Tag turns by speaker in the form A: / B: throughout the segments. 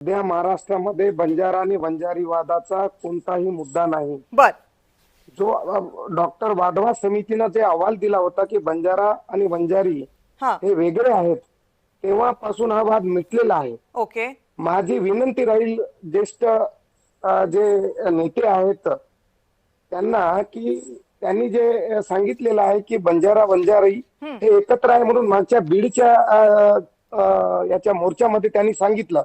A: सध्या महाराष्ट्रामध्ये बंजारा आणि वंजारी वादाचा कोणताही मुद्दा नाही.
B: बर.
A: जो डॉक्टर वाधवा समितीनं जे अहवाल दिला होता की बंजारा आणि वंजारी
B: हा.
A: हे वेगळे आहेत, तेव्हापासून हा वाद मिटलेला आहे.
B: ओके.
A: माझी विनंती राहील ज्येष्ठ जे नेते आहेत त्यांना की त्यांनी जे सांगितलेलं आहे की बंजारा वंजारी हे एकत्र आहे म्हणून मागच्या बीडच्या याच्या मोर्चामध्ये त्यांनी सांगितलं,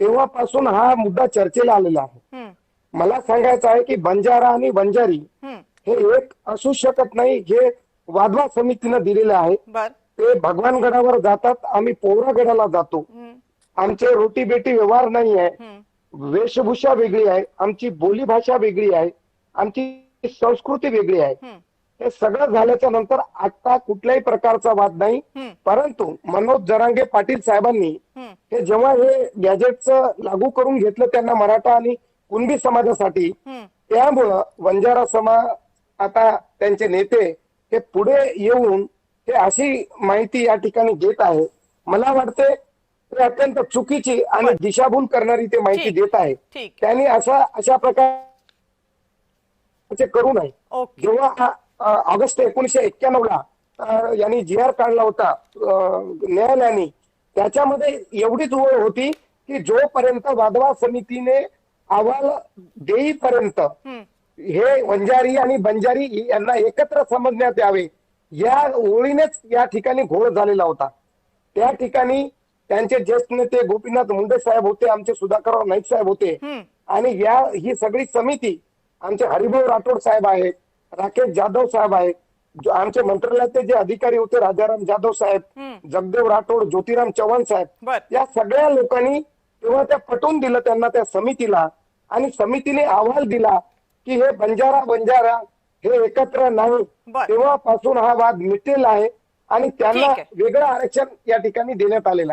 A: तेव्हापासून हा मुद्दा चर्चेला आलेला आहे. मला सांगायचं आहे की बंजारा आणि वंजारी हे एक असू शकत नाही, हे वाधवा समितीनं दिलेले आहे.
B: बर.
A: ते भगवानगडावर जातात, आम्ही पोहरागडाला जातो. आमचे रोटी बेटी व्यवहार नाही आहे, वेशभूषा वेगळी आहे, आमची बोली भाषा वेगळी आहे, आमची संस्कृती वेगळी आहे. हे सगळं झाल्याच्या नंतर आता कुठल्याही प्रकारचा वाद नाही. परंतु मनोज जरांगे पाटील साहेबांनी हे जेव्हा हे गॅजेटचं लागू करून घेतलं त्यांना मराठा आणि कुणबी समाजासाठी, त्यामुळं वंजारा समाज आता त्यांचे नेते हे पुढे येऊन हे अशी माहिती या ठिकाणी देत आहे. मला वाटते ते अत्यंत चुकीची आणि दिशाभूल करणारी ते माहिती देत आहे. त्यांनी अशा प्रकारचे करू नये. जेव्हा ऑगस्ट 1991 ला यांनी जी.आर. काढला होता न्यायालयाने, त्याच्यामध्ये एवढीच ओळ होती की जोपर्यंत वाधवा समितीने अहवाल देईपर्यंत हे वंजारी आणि बंजारी यांना एकत्र समजण्यात यावे, या ओळीनेच या ठिकाणी घोळ झालेला होता. त्या ठिकाणी त्यांचे ज्येष्ठ नेते गोपीनाथ मुंडे साहेब होते, आमचे सुधाकरराव नाईक साहेब होते, आणि ही सगळी समिती आमचे हरिभाऊ राठोड साहेब आहेत, राकेश जाधव साहेब आहेत, आमचे मंत्रालयाचे जे अधिकारी होते राजाराम जाधव साहेब, जगदेव राठोड, ज्योतिराम चव्हाण साहेब, या सगळ्या लोकांनी तेव्हा त्या पटवून दिलं त्यांना त्या समितीला, आणि समितीने अहवाल दिला की हे बंजारा हे एकत्र नाही. तेव्हापासून हा वाद मिटलेला आहे आणि त्यांना वेगळं आरक्षण या ठिकाणी देण्यात आलेलं आहे.